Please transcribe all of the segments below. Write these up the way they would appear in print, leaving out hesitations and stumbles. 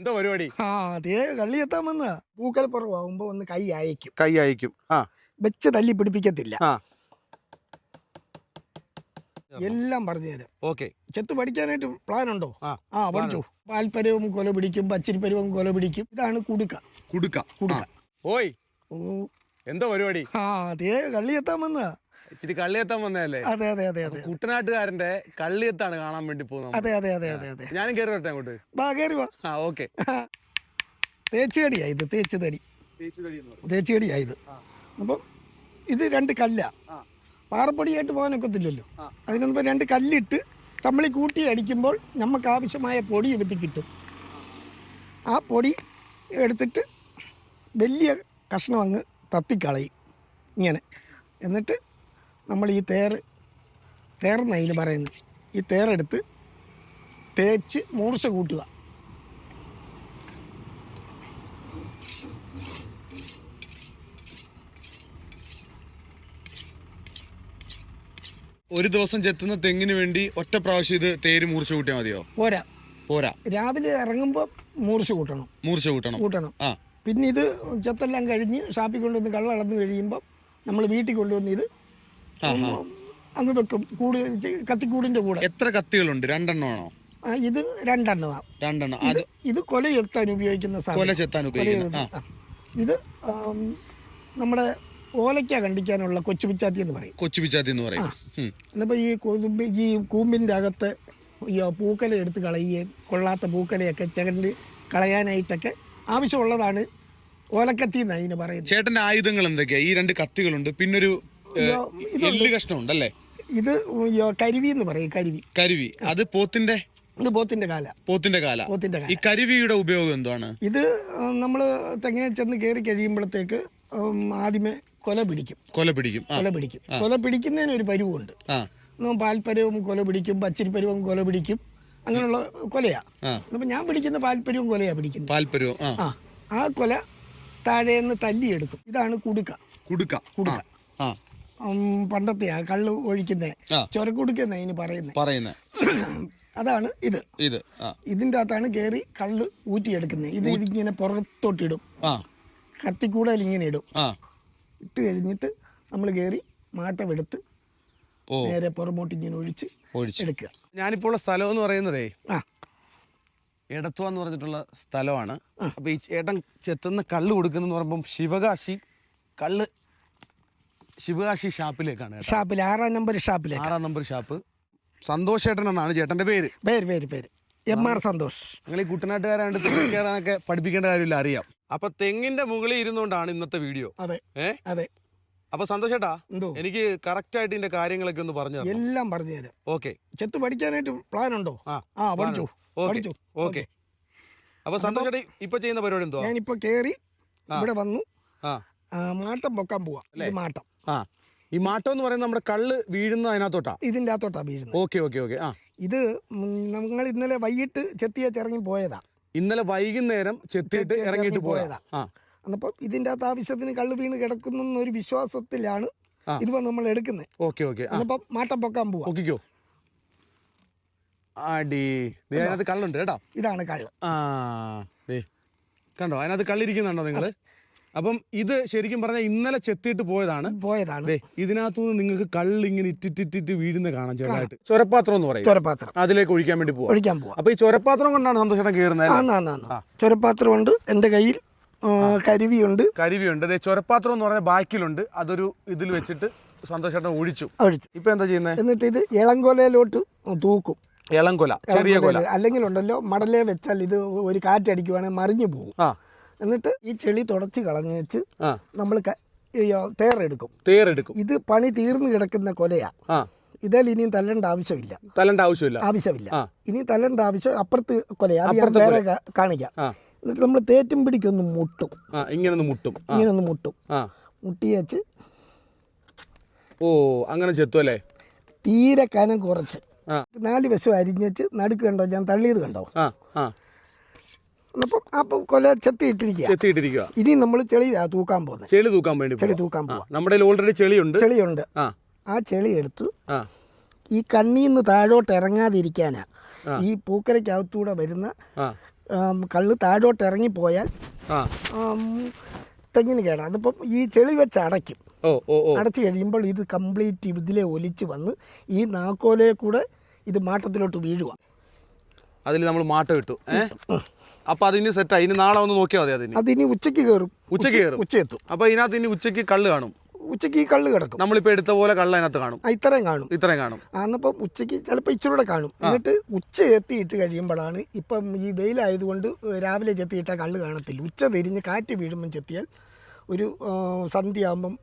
എന്തോ പരിപാടി? അതേ കള്ളിയെത്താൻ വന്ന പൂക്കൽ പുറവാകുമ്പോ ഒന്ന് കൈ അയക്കും. വെച്ച് തല്ലി പിടിപ്പിക്കത്തില്ല. ആ എല്ലാം പറഞ്ഞുതരാം. ഓക്കെ. ചെത്ത് പഠിക്കാനായിട്ട് പ്ലാൻ ഉണ്ടോ? പഠിച്ചു. ഉണ്ട്. പാൽപ്പരവും കൊല പിടിക്കും, പച്ചിരിപ്പരവും കൊല പിടിക്കും. ഇതാണ് കുടുക്ക. ഓയ്, ഓ എന്തോ പരിപാടി? അതേ കള്ളിയെത്താൻ വന്ന. ഇച്ചിരി കള്ളിയെത്താൻ വന്നതല്ലേ? അതെ. കുട്ടനാട്ടുകാരന്റെ കള്ളിയെത്താണ് കാണാൻ വേണ്ടി പോകുന്നത്. അതെ. ഞാനും കയറി വരട്ടെ അങ്ങോട്ട്? കയറി വാ. ഓക്കെ. തേച്ചുകടിയാ ഇത്, തേച്ചുകടിയാ ഇത്. അപ്പം ഇത് 2 കല്ല. പാറപ്പൊടിയായിട്ട് പോകാനൊക്കത്തില്ലല്ലോ. അതിനൊന്നിപ്പോൾ 2 കല്ലിട്ട് തമ്മിൽ കൂട്ടി അടിക്കുമ്പോൾ നമുക്ക് ആവശ്യമായ പൊടി എടുത്ത് കിട്ടും. ആ പൊടി എടുത്തിട്ട് വലിയ കഷ്ണം അങ്ങ് തത്തിക്കളയും ഇങ്ങനെ. എന്നിട്ട് നമ്മൾ ഈ തേർന്ന അതിന് പറയുന്നത്, ഈ തേരെടുത്ത് തേച്ച് മൂർച്ച കൂട്ടുക. ഒരു ദിവസം ചെത്തുന്ന തെങ്ങിന് വേണ്ടി ഒറ്റ പ്രാവശ്യം ഇത് തേര് മൂർച്ച കൂട്ടിയാൽ മതിയോ? പോരാ. രാവിലെ ഇറങ്ങുമ്പോൾ മൂർച്ച കൂട്ടണം. പിന്നെ ഇത് ചെത്തെല്ലാം കഴിഞ്ഞ് ഷാപ്പിൽ കൊണ്ടുവന്ന് കള്ള അളന്ന് കഴിയുമ്പോൾ നമ്മൾ വീട്ടിൽ കൊണ്ടുവന്ന് ഇത് അങ്ങ് വെക്കും. കത്തിക്കൂടിന്റെ കൂടെ. എത്ര കത്തികളുണ്ട്? 2 എണ്ണമാണോ? ഇത് 2 എണ്ണമാണ്. ഇത് കൊല ചെത്താൻ ഉപയോഗിക്കുന്ന ഇത് നമ്മുടെ ഓലയ്ക്ക കണ്ടിക്കാനുള്ള കൊച്ചുപിച്ചാത്തി എന്ന് പറയും. എന്നിപ്പോൾ ഈ കൂമ്പിൻ്റെ അകത്ത് ഈ പൂക്കല എടുത്ത് കളയുകയും കൊള്ളാത്ത പൂക്കലയൊക്കെ ചകണ്ട് കളയാനായിട്ടൊക്കെ ആവശ്യമുള്ളതാണ് ഓലക്കത്തി എന്ന് അതിന് പറയുന്നത്. ചേട്ടന്റെ ആയുധങ്ങൾ എന്തൊക്കെയാ? ഈ 2 കത്തികളുണ്ട്, പിന്നൊരു എല്ല് കഷ്ണമുണ്ട് അല്ലേ? ഇത് കരുവി എന്ന് പറയും. കരുവി. അത് പോത്തിന്റെ കാല. ഈ കരുവിയുടെ ഉപയോഗം എന്താണ്? ഇത് നമ്മൾ തെങ്ങ ചെന്ന് കയറി കഴിയുമ്പോഴത്തേക്ക് ആദ്യമേ കൊല പിടിക്കും. കൊല പിടിക്കുന്നതിന് ഒരു പരുവുണ്ട്. പാൽപ്പരവും കൊല പിടിക്കും, പച്ചിരിപ്പരവും കൊല പിടിക്കും. അങ്ങനെയുള്ള കൊലയാ. അപ്പൊ ഞാൻ പിടിക്കുന്ന പാൽപ്പരവും കൊലയാ പിടിക്കുന്നത്. ആ കൊല താഴേന്ന് തല്ലിയെടുക്കും. ഇതാണ് കുടുക്ക. പണ്ടത്തെ കള്ള് ഒഴിക്കുന്ന ചൊരക്കുടുക്കുന്ന അതിന് പറയുന്നത്. അതാണ് ഇത്. ഇതിൻ്റെ അകത്താണ് കയറി കള്ള് ഊറ്റിയെടുക്കുന്നത്. ഇതിങ്ങനെ പുറത്തോട്ടിടും. കത്തിക്കൂടൽ ഇങ്ങനെ ഇടും. ഇട്ട് കഴിഞ്ഞിട്ട് നമ്മൾ കയറി മാട്ടമെടുത്ത് നേരെ പുറമോട്ട് ഇങ്ങനെ ഒഴിച്ച് എടുക്കുക. ഞാനിപ്പോൾ ഉള്ള സ്ഥലം എന്ന് പറയുന്നതേ എടത്വ എന്ന് പറഞ്ഞിട്ടുള്ള സ്ഥലമാണ്. അപ്പൊ ഈ ചേട്ടൻ ചെത്തുന്ന കള്ള് കൊടുക്കുന്ന പറയുമ്പം ശിവകാശി ഷാപ്പിലേക്കാണ്. 6 നമ്പർ ഷാപ്പ്. സന്തോഷ് ചേട്ടൻ എന്നാണ് ചേട്ടന്റെ പേര്. MR സന്തോഷ്. നിങ്ങൾ ഈ കുട്ടനാട്ടുകാരാണ്ട് തെങ്ങ് കയറാനൊക്കെ പഠിപ്പിക്കേണ്ട കാര്യമില്ല, അറിയാം. അപ്പൊ തെങ്ങിന്റെ മുകളിൽ ഇരുന്നുകൊണ്ടാണ് ഇന്നത്തെ വീഡിയോ. അതെ. അപ്പൊ സന്തോഷ് ചേട്ടാ, എനിക്ക് കറക്റ്റ് ആയിട്ട് ഇതിന്റെ കാര്യങ്ങളൊക്കെ ഒന്ന് പറഞ്ഞു തരാം. എല്ലാം പറഞ്ഞു തരാം. ഓക്കെ. ചെത്ത് പഠിക്കാനായിട്ട് പ്ലാൻ ഉണ്ടോ? പഠിച്ചു. ഓക്കെ. അപ്പൊ സന്തോഷ് ചേട്ടാ ഇപ്പൊ ചെയ്യുന്ന പരിപാടി എന്തോ? ഞാനിപ്പോ കേറി ഇവിടെ വന്നു മാട്ടം പൊക്കാൻ പോവാ. മാട്ടം. ഈ മാട്ടം എന്ന് പറയുന്നത് നമ്മുടെ കള്ള് വീഴുന്ന അതിനകത്തോട്ടാ? ഇതിന്റെ അകത്തോട്ടാ വീഴുന്നത്. ഓക്കെ. ഇത് നമ്മൾ ഇന്നലെ വൈകിട്ട് ചെത്തിയിറങ്ങി പോയതാ. ഇന്നലെ വൈകുന്നേരം ചെത്തിയിട്ട് ഇറങ്ങിയിട്ട് പോയതാ. അപ്പൊ ഇതിന്റെ അകത്ത് ആവശ്യത്തിന് കള്ള് വീണ് കിടക്കുന്ന ഒരു വിശ്വാസത്തിലാണ് ഇത് നമ്മൾ എടുക്കുന്നത്. അപ്പൊ മാട്ടം പൊക്കാൻ പോവാ. അതിനകത്ത് കള്ളുണ്ട് കേട്ടോ. ഇതാണ് കള്ള്. കണ്ടോ, അതിനകത്ത് കള്ളിരിക്കുന്നുണ്ടോ നിങ്ങള്? അപ്പം ഇത് ശരിക്കും പറഞ്ഞാൽ ഇന്നലെ ചെത്തിയിട്ട് പോയതാണ്. ഇതിനകത്തുനിന്ന് നിങ്ങൾക്ക് കള്ള് ഇങ്ങനെ ഇറ്റിറ്റിട്ട് വീഴുന്ന കാണാൻ ചെറുതായിട്ട്. ചൊരപ്പാത്രം എന്ന് പറയും. അതിലേക്ക് ഒഴിക്കാൻ വേണ്ടി പോവാം. അപ്പൊ ഈ ചൊരപ്പാത്രം കൊണ്ടാണ് സന്തോഷം കയറുന്നത്. ചൊരപ്പാത്രം ഉണ്ട് എന്റെ കയ്യിൽ. കരുവിയുണ്ട്. ചൊരപ്പാത്രം എന്ന് പറഞ്ഞാൽ ബാക്കിലുണ്ട്. അതൊരു ഇതിൽ വെച്ചിട്ട് സന്തോഷേട്ടൻ ഒഴിച്ചു. ഇപ്പൊ എന്താ ചെയ്യുന്നത്? എന്നിട്ട് ഇത് ഇളംകൊലയിലോട്ട് തൂക്കും. ഇളംകൊല, ചെറിയ കൊല. അല്ലെങ്കിൽ ഉണ്ടല്ലോ മടലേ വെച്ചാൽ ഇത് ഒരു കാറ്റടിക്കുവാണെങ്കിൽ മറിഞ്ഞു പോകും. എന്നിട്ട് ഈ ചെളി തുടച്ച് കളഞ്ഞ് വെച്ച് നമ്മൾ തേരെടുക്കും. ഇത് പണി തീർന്നു കിടക്കുന്ന കൊലയാ. ഇതിൽ ഇനിയും തല്ലണ്ട ആവശ്യമില്ല. ഇനി തല്ലണ്ട ആവശ്യം അപ്പുറത്ത് കൊലയാ. അത് ഞാൻ വേറെ കാണിക്കാം. എന്നിട്ട് നമ്മൾ തേറ്റും പിടിക്കൊന്ന് മുട്ടും. ഇങ്ങനെ മുട്ടും. മുട്ടി വെച്ച് അങ്ങനെ ചെത്തു അല്ലേ? തീരെ കനം കുറച്ച് 4 വശം അരിഞ്ഞ് നടുക്ക് കണ്ടോ, ഞാൻ തള്ളിയത് കണ്ടോ? അപ്പം കൊല ചെത്തിയിട്ടിരിക്കുക. ഇനി നമ്മൾ ചെളി തൂക്കാൻ പോകുന്നത്. നമ്മുടെ ഓൾറെഡി ചെളിയുണ്ട്. ആ ചെളി എടുത്ത് ഈ കണ്ണീന്ന് താഴോട്ട് ഇറങ്ങാതിരിക്കാനാ ഈ പൂക്കലയ്ക്കകത്തൂടെ വരുന്ന കള്ള് താഴോട്ട് ഇറങ്ങിപ്പോയാൽ തെങ്ങിന് കേടാണ്. അതിപ്പം ഈ ചെളി വെച്ച് അടയ്ക്കും. അടച്ചു കഴിയുമ്പോൾ ഇത് കംപ്ലീറ്റ് ഇതിലെ ഒലിച്ച് വന്ന് ഈ നാക്കോലയെ കൂടെ ഇത് മാട്ടത്തിലോട്ട് വീഴുക. അതിൽ നമ്മൾ മാട്ടം ഇട്ടു. അപ്പൊ അതിന് സെറ്റായി. ഇനി നാളെ ഒന്ന് നോക്കിയാൽ മതി. അതിനി ഉച്ചയ്ക്ക് കയറും. ഉച്ചയെത്തും. അപ്പൊ ഇതിനകത്ത് ഇനി ഉച്ചയ്ക്ക് കള്ള് കാണും. ഉച്ചയ്ക്ക് ഈ കള്ള് കിടക്കും. നമ്മളിപ്പോ എടുത്ത പോലെ കള്ള് അതിനകത്ത് കാണും. ഇത്രയും കാണും. അന്നപ്പം ഉച്ചയ്ക്ക് ചിലപ്പോൾ ഇച്ചിരൂടെ കാണും. എന്നിട്ട് ഉച്ച എത്തിയിട്ട് കഴിയുമ്പോഴാണ്, ഇപ്പം ഈ വെയിലായതുകൊണ്ട് രാവിലെ ചെത്തിയിട്ടാൽ കള്ള് കാണത്തില്ല. ഉച്ച തിരിഞ്ഞ് കാറ്റ് വീഴുമ്പം ചെത്തിയാൽ ഒരു സന്ധ്യ ആകുമ്പം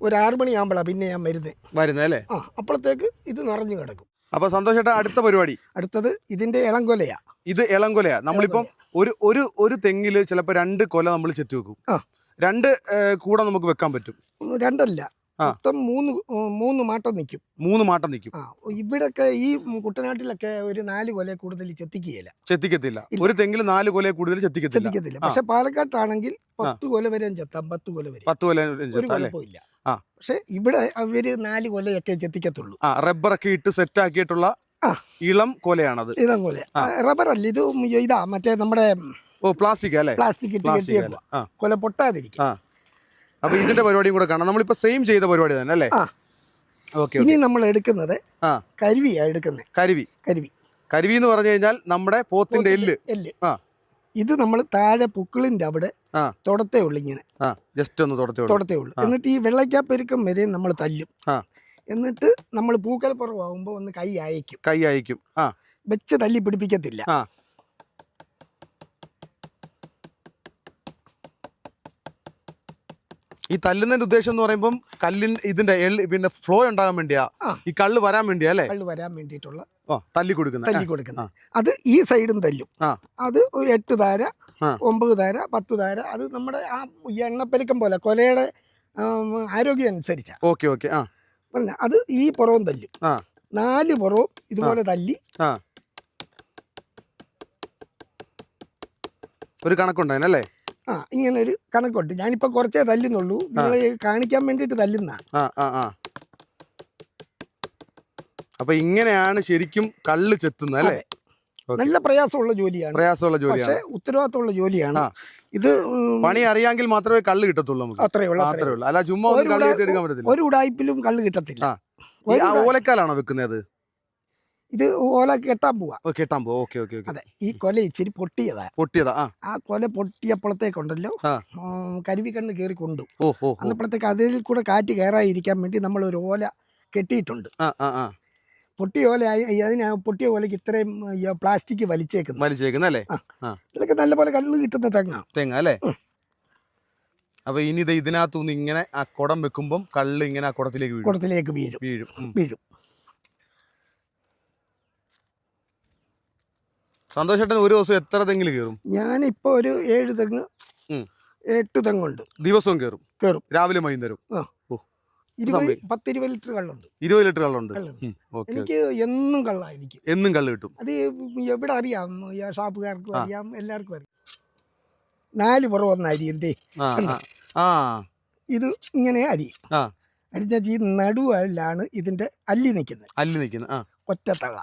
ഒരു 6 മണിയാകുമ്പോഴാണ് പിന്നെ ഞാൻ വരുന്നത് അല്ലേ? അപ്പോഴത്തേക്ക് ഇത് നിറഞ്ഞു കിടക്കും. അപ്പൊ സന്തോഷേട്ടാ, അടുത്ത പരിപാടി അടുത്തത് ഇതിന്റെ ഇളംകൊലയാ. ഇത് ഇളംകൊലയാ. നമ്മളിപ്പം ഒരു തെങ്ങില് ചിലപ്പോ 2 കൊല നമ്മൾ ചെത്തി വെക്കും. 2 കൂടെ നമുക്ക് വെക്കാൻ പറ്റും. 2 അല്ല, മൊത്തം 3 മാട്ടം നിൽക്കും. 3 മാട്ടം നിൽക്കും. ഇവിടൊക്കെ ഈ കുട്ടനാട്ടിലൊക്കെ ഒരു 4 കൊല കൂടുതൽ ചെത്തിക്കത്തില്ല. ഒരു തെങ്ങിൽ 4 കൊല കൂടുതൽ ചെത്തിക്കത്തില്ല. പക്ഷെ പാലക്കാട്ടാണെങ്കിൽ 10 കൊല വരെ ചെത്താം. 10 കൊല വരെ ഒരു കുഴപ്പമില്ല. പക്ഷെ ഇവിടെ അവര് 4 കൊലയൊക്കെ ചെത്തിക്കത്തുള്ളൂ. റബ്ബറൊക്കെ ഇട്ട് സെറ്റ് ആക്കിയിട്ടുള്ള ഇളം കൊലയാണത്. ഇളം കൊല. റബ്ബർ അല്ല, ഇത് ഇതാ മറ്റേ നമ്മുടെ പ്ലാസ്റ്റിക് അല്ലേ? പ്ലാസ്റ്റിക് ഇട്ട് കൊല പൊട്ടാതിരിക്കും. അപ്പൊ ഇതിന്റെ പരിപാടിയും കൂടെ കാണാം. നമ്മളിപ്പോ സെയിം ചെയ്ത പരിപാടി തന്നെ അല്ലേ? ഇനി നമ്മൾ എടുക്കുന്നത് കരിവിയാ എടുക്കുന്നത്. കരിവി എന്ന് പറഞ്ഞു കഴിഞ്ഞാൽ നമ്മുടെ പോത്തിന്റെ എല്ല്. ഇത് നമ്മൾ താഴെ പുക്കിളിന്റെ അവിടെ തൊടത്തേ ഉള്ളു. ഇങ്ങനെ ജസ്റ്റ് ഒന്ന് തൊടത്തേ ഉള്ളു. എന്നിട്ട് ഈ വെള്ളക്കാപ്പെരുക്കം വരെ നമ്മൾ തല്ലും. എന്നിട്ട് നമ്മൾ പൂക്കൽപ്പുറമാകുമ്പോ ഒന്ന് കൈ അയക്കും. വെച്ച് തല്ലി പിടിപ്പിക്കത്തില്ല. ഈ തല്ലുന്നതിന്റെ ഉദ്ദേശം എന്ന് പറയുമ്പോൾ ഇതിന്റെ പിന്നെ ഫ്ലോ ഉണ്ടാകാൻ വേണ്ടിയാ, ഈ കള്ള് വരാൻ വേണ്ടിയാ അല്ലേ? കള്ള് വരാൻ വേണ്ടിയിട്ടുള്ള തല്ലി കൊടുക്കുന്നത്. അത് ഈ സൈഡും തല്ലും. അത് 8 ധാര, 9 ധാര, 10 ധാര. അത് നമ്മുടെ ആ എണ്ണപ്പെരുക്കം പോലെ കൊലയുടെ ആരോഗ്യം അനുസരിച്ചാ. അത് ഈ പുറവും തല്ലും. 4 പുറവും ഇതുപോലെ തല്ലി ഒരു കണക്കുണ്ടായിരുന്നല്ലേ? ഇങ്ങനെ ഒരു കണക്കുണ്ട്. ഞാനിപ്പോ കുറച്ചേ തല്ലുന്നുള്ളൂ, നിങ്ങളെ കാണിക്കാൻ വേണ്ടിട്ട് തല്ലുന്ന. അപ്പൊ ഇങ്ങനെയാണ് ശരിക്കും കള്ള് ചെത്തുന്നത് അല്ലേ? നല്ല പ്രയാസമുള്ള ജോലിയാണ്. പക്ഷേ ഉത്തരവാദിത്തമുള്ള ജോലിയാണ്. ഇത് പണി അറിയാമെങ്കിൽ മാത്രമേ കള്ള് കിട്ടത്തുള്ളൂ നമുക്ക്. അത്രേ ഉള്ളൂ. അല്ല ചുമ്മാ എടുക്കാൻ പറ്റത്തില്ല. ഒരു ഉടായ്പിലും കള്ള് കിട്ടത്തില്ല. ഓലക്കാലാണോ വെക്കുന്നത്? ഇത് ഓല കെട്ടാൻ പോവാ. അതെ. ഈ കൊല ഇച്ചിരി പൊട്ടിയതാ. ആ കൊല പൊട്ടിയപ്പോഴത്തേക്കുണ്ടല്ലോ കരിവി കണ്ണ് കയറി കൊണ്ടു. അന്നപ്പോഴത്തേക്ക് അതിൽ കൂടെ കാറ്റ് കയറാതിരിക്കാൻ വേണ്ടി നമ്മൾ ഒരു ഓല കെട്ടിയിട്ടുണ്ട്. പൊട്ടിയ ഓല പൊട്ടിയ ഓലക്ക് ഇത്രയും പ്ലാസ്റ്റിക് വലിച്ചേക്കുന്നല്ലേ? ഇതൊക്കെ നല്ലപോലെ കള്ള് കിട്ടുന്ന തെങ്ങ അല്ലേ? അപ്പൊ ഇനി ഇതിനകത്തുനിന്ന് ഇങ്ങനെ ആ കുടം വെക്കുമ്പം കള്ള് ഇങ്ങനെ ആ കുടത്തിലേക്ക് വീഴും. സന്തോഷേട്ടൻ ഒരു ദിവസം എത്ര തെങ്ങിൽ കയറും? ഞാനിപ്പോ ഒരു 7 തെങ്ങ് 8 തെങ്ങുണ്ട്. ദിവസവും കയറും? രാവിലെ വൈകുന്നേരം? 10-20 ലിറ്റർ കള്ളുണ്ട്. 20 ലിറ്റർ കള്ളുണ്ട്. എനിക്ക് എന്നും കള്ളാ. എന്നും കള്ള് കിട്ടും. അത് എവിടെ അറിയാം, ഷാപ്പുകാർക്കും അറിയാം, എല്ലാവർക്കും അറിയാം. 4 പുറം അരി എന്തേ ഇത് ഇങ്ങനെ അരിഞ്ഞ ഈ നടുവിലാണ് ഇതിന്റെ അല്ലി നിൽക്കുന്നത്. ഒറ്റത്തള.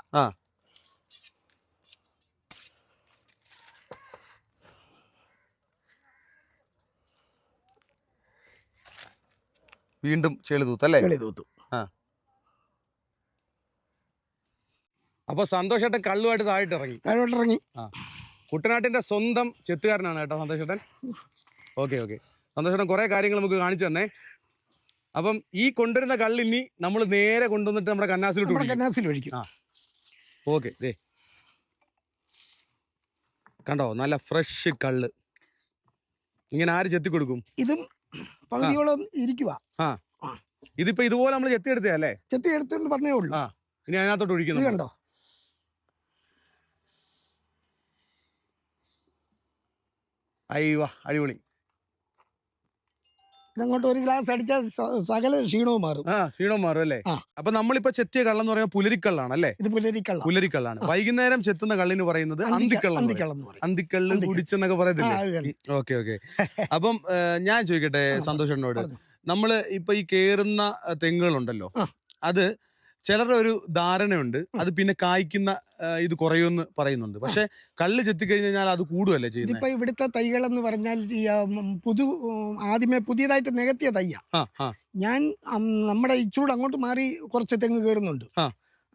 വീണ്ടും ചെളി തൂത്തല്ലേ? അപ്പൊ സന്തോഷേട്ടൻ കള്ളുമായിട്ട് താഴോട്ട് ഇറങ്ങി. കുട്ടനാട്ടിന്റെ സ്വന്തം ചെത്തുകാരനാണ് കേട്ടോ സന്തോഷേട്ടൻ. ഓക്കെ സന്തോഷേട്ടൻ കുറെ കാര്യങ്ങൾ നമുക്ക് കാണിച്ചു തന്നെ. അപ്പം ഈ കൊണ്ടുവരുന്ന കള്ളിനി നമ്മൾ നേരെ കൊണ്ടുവന്നിട്ട് നമ്മുടെ കന്നാസിൽ ഒഴിക്കും. ഓക്കെ. കണ്ടോ, നല്ല ഫ്രഷ് കള്ള്. ഇങ്ങനെ ആര് ചെത്തി കൊടുക്കും? ഇതും പകുതിയോളം ഇരിക്കുക. ഇതിപ്പോ ഇതുപോലെ നമ്മൾ ചെത്തിയെടുത്തല്ലേ? ചെത്തിയെടുത്തോണ്ട് പറഞ്ഞേ ഉള്ളൂ. ഇനി അതിനകത്തോട്ട് ഒഴിക്കുന്നു. കണ്ടോ, അയ്യോ അടിപൊളി. ഇതങ്ങോട്ട് ഒരു ഗ്ലാസ് അടിച്ചാൽ സകല ക്ഷീണവും മാറും അല്ലേ? അപ്പൊ നമ്മളിപ്പോ ചെത്തിയ കള്ളം എന്ന് പറയുമ്പോൾ പുലരിക്കള്ളാണ് അല്ലേ? ഇത് പുലരിക്കള്ളാണ്. വൈകുന്നേരം ചെത്തുന്ന കള്ളിന് പറയുന്നത് അന്തിക്കള്ള് കുടിച്ചെന്നൊക്കെ പറയത്തില്ലേ? ഓക്കെ. അപ്പം ഞാൻ ചോദിക്കട്ടെ സന്തോഷേട്ടനോട്, നമ്മള് ഇപ്പൊ ഈ കേറുന്ന തെങ്ങുകളുണ്ടല്ലോ, അത് ചിലരുടെ ഒരു ധാരണയുണ്ട് അത് പിന്നെ കായ്ക്കുന്ന ഇത് കുറയുമെന്ന് പറയുന്നുണ്ട്. പക്ഷെ കള്ള് ചെത്തി കഴിഞ്ഞാൽ അത് കൂടുകയല്ലേ ചെയ്യുന്നത്? ഇതിപ്പോ ഇവിടുത്തെ തൈകൾ എന്ന് പറഞ്ഞാൽ ആദ്യമേ പുതിയതായിട്ട് നികത്തിയ തയ്യാ. ഞാൻ നമ്മുടെ ഇച്ചൂടെ അങ്ങോട്ട് മാറി കുറച്ച് തെങ്ങ് കയറുന്നുണ്ട്.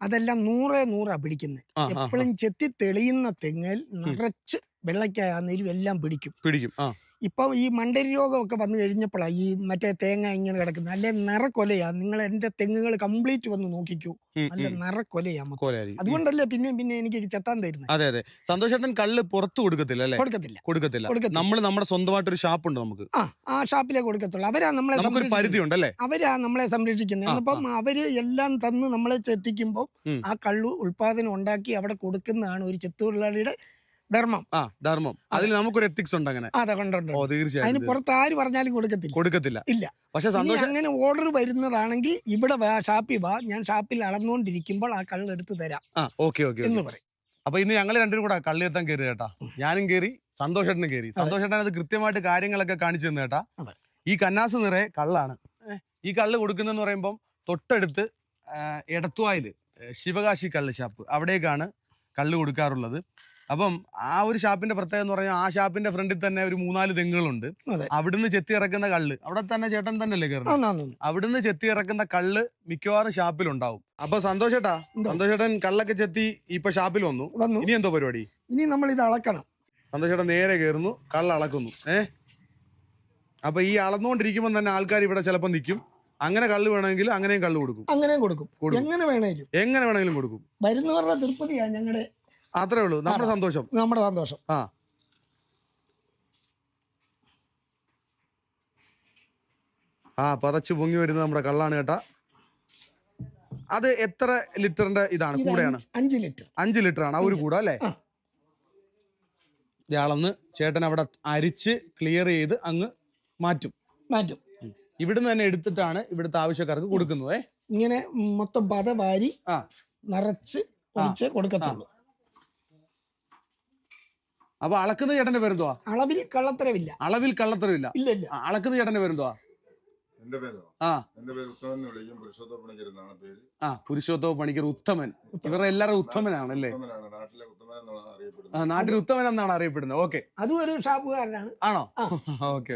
അതെല്ലാം 100 പിടിക്കുന്നത്. എപ്പോഴും ചെത്തി തെളിയുന്ന തെങ്ങിൽ നിറച്ച് വെള്ളക്കായാന്നേലും എല്ലാം പിടിക്കും. ഇപ്പൊ ഈ മണ്ടരി രോഗമൊക്കെ വന്നു കഴിഞ്ഞപ്പോഴാണ് ഈ മറ്റേ തേങ്ങ ഇങ്ങനെ കിടക്കുന്നത്. അല്ലെ നിറക്കൊലയാ. നിങ്ങൾ എന്റെ തെങ്ങുകൾ കംപ്ലീറ്റ് വന്ന് നോക്കിക്കൂ, നല്ല നിറക്കൊലയാ. അതുകൊണ്ടല്ലേ പിന്നെ എനിക്ക് ചെത്താൻ തരുന്നത്. അതെ അതെ. സന്തോഷേട്ടൻ കള്ള് പുറത്ത് കൊടുക്കത്തില്ല അല്ലേ? കൊടുക്കത്തില്ല. നമ്മൾ നമ്മുടെ സ്വന്തമായിട്ട് ഒരു ഷാപ്പ് ഉണ്ട് നമുക്ക്. ആ ഷാപ്പിലേ കൊടുക്കത്തുള്ളൂ. അവരാ നമ്മളെ പരിധി ഉണ്ടല്ലേ? അവരാ നമ്മളെ സംരക്ഷിക്കുന്നത്. അപ്പം അവര് എല്ലാം തന്ന് നമ്മളെ ചെത്തിക്കുമ്പോൾ ആ കള്ളു ഉൽപാദനം ഉണ്ടാക്കി അവിടെ കൊടുക്കുന്നതാണ് ഒരു ചെത്തുതൊഴിലാളിയുടെ ധർമ്മം. അതിൽ നമുക്കൊരു എത്തിക്സ് ഉണ്ട്. അങ്ങനെ അതിന് പുറത്ത് ആര് പറഞ്ഞാലും കൊടുക്കത്തില്ല. ഇല്ല. പക്ഷെ അങ്ങനെ ഓർഡർ വരുന്നതാണെങ്കിൽ ഇവിടെ ഷാപ്പിൽ വാ, ഞാൻ ഷാപ്പിൽ അളന്നുകൊണ്ടിരിക്കുമ്പോൾ ആ കള്ള് എടുത്ത് തരാം എന്ന് പറയും. അപ്പൊ ഇന്ന് ഞങ്ങൾ രണ്ടും കൂടെ കള്ളി എത്താൻ കയറി കേട്ടാ. ഞാനും കയറി, സന്തോഷേട്ടനും കയറി. സന്തോഷേട്ടൻ അത് കൃത്യമായിട്ട് കാര്യങ്ങളൊക്കെ കാണിച്ചു തന്നു കേട്ടാ. ഈ കന്നാസ് നിറയെ കള്ളാണ്. ഈ കള്ള് കൊടുക്കുന്നെന്ന് പറയുമ്പം തൊട്ടടുത്ത് എടത്തുവായില് ശിവകാശി കള്ള് ഷാപ്പ്, അവിടേക്കാണ് കള്ള് കൊടുക്കാറുള്ളത്. അപ്പം ആ ഒരു ഷാപ്പിന്റെ പ്രത്യേകത എന്ന് പറഞ്ഞാൽ ആ ഷാപ്പിന്റെ ഫ്രണ്ടിൽ തന്നെ ഒരു 3-4 തെങ്ങുകളുണ്ട്. അവിടുന്ന് ചെത്തി ഇറക്കുന്ന കള്ള് അവിടെ തന്നെ ചേട്ടൻ തന്നെ അല്ലേ കയറുന്നത്? അവിടുന്ന് ചെത്തി ഇറക്കുന്ന കള്ള് മിക്കവാറും ഷാപ്പിലുണ്ടാവും. അപ്പൊ സന്തോഷേട്ടൻ കള്ളൊക്കെ ചെത്തി ഇപ്പൊ ഷാപ്പിൽ വന്നു. ഇനി എന്തോ പരിപാടി? ഇനി നമ്മൾ ഇത് അളക്കണം. സന്തോഷേട്ടൻ നേരെ കയറുന്നു, കള്ള് അളക്കുന്നു. അപ്പൊ ഈ അളന്നുകൊണ്ടിരിക്കുമ്പോൾ തന്നെ ആൾക്കാർ ഇവിടെ ചിലപ്പോൾ നിൽക്കും. അങ്ങനെ കള്ള് വേണമെങ്കിൽ അങ്ങനെയും കള്ള് കൊടുക്കും. എങ്ങനെ വേണമെങ്കിലും കൊടുക്കും. വരുന്നവരുടെ തൃപ്തിയാ ഞങ്ങളുടെ. അത്രേ ഉള്ളൂ നമ്മുടെ സന്തോഷം. പതച്ചു പൊങ്ങി വരുന്നത് നമ്മുടെ കള്ളാണ് കേട്ടാ. അത് എത്ര ലിറ്ററിന്റെ ഇതാണ്? കൂടെയാണ് 5 ലിറ്റർ ആണ്. ഒരു കൂടെ അല്ലേ? അളന്ന് ചേട്ടൻ അവിടെ അരിച്ച് ക്ലിയർ ചെയ്ത് അങ്ങ് മാറ്റും. ഇവിടുന്ന് തന്നെ എടുത്തിട്ടാണ് ഇവിടുത്തെ ആവശ്യക്കാർക്ക് കൊടുക്കുന്നത്. ഇങ്ങനെ മൊത്തം പത വാരി നിറച്ച് കൊടുക്കത്തുള്ളൂ. അപ്പൊ അളക്കുന്ന ചേട്ടന്റെ പേരെന്തുവാ? അളവിൽ കള്ളത്തരമില്ല. ഇല്ല. അളക്കുന്ന ചേട്ടന്റെ പേരെന്തുവാ? എന്റെ പേര് ഉത്തമൻ എന്ന് വിളിക്കും. പുരുഷോത്തമ പണിക്കർ. ഉത്തമൻ. ഇവരുടെ എല്ലാവരും ഉത്തമനാണല്ലേ? നാട്ടിൽ ഉത്തമൻ എന്നാണ് അറിയപ്പെടുന്നത്. ഓക്കെ. അതും ഒരു ഷാപ്പുകാരനാണ്. ആണോ? ഓക്കെ.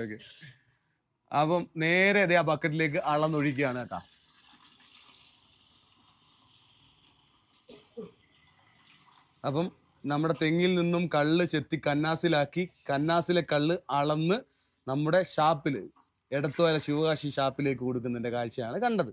അപ്പം നേരെ ആ ബക്കറ്റിലേക്ക് അളന്നൊഴിക്കുകയാണ് കേട്ടാ. അപ്പം നമ്മുടെ തെങ്ങിൽ നിന്നും കള്ള് ചെത്തി കന്നാസിലാക്കി, കന്നാസിലെ കള്ള് അളന്ന് നമ്മുടെ ഷാപ്പില്, എടത്തുവാല ശിവകാശി ഷാപ്പിലേക്ക് കൊടുക്കുന്നതിന്റെ കാഴ്ചയാണ് കണ്ടത്.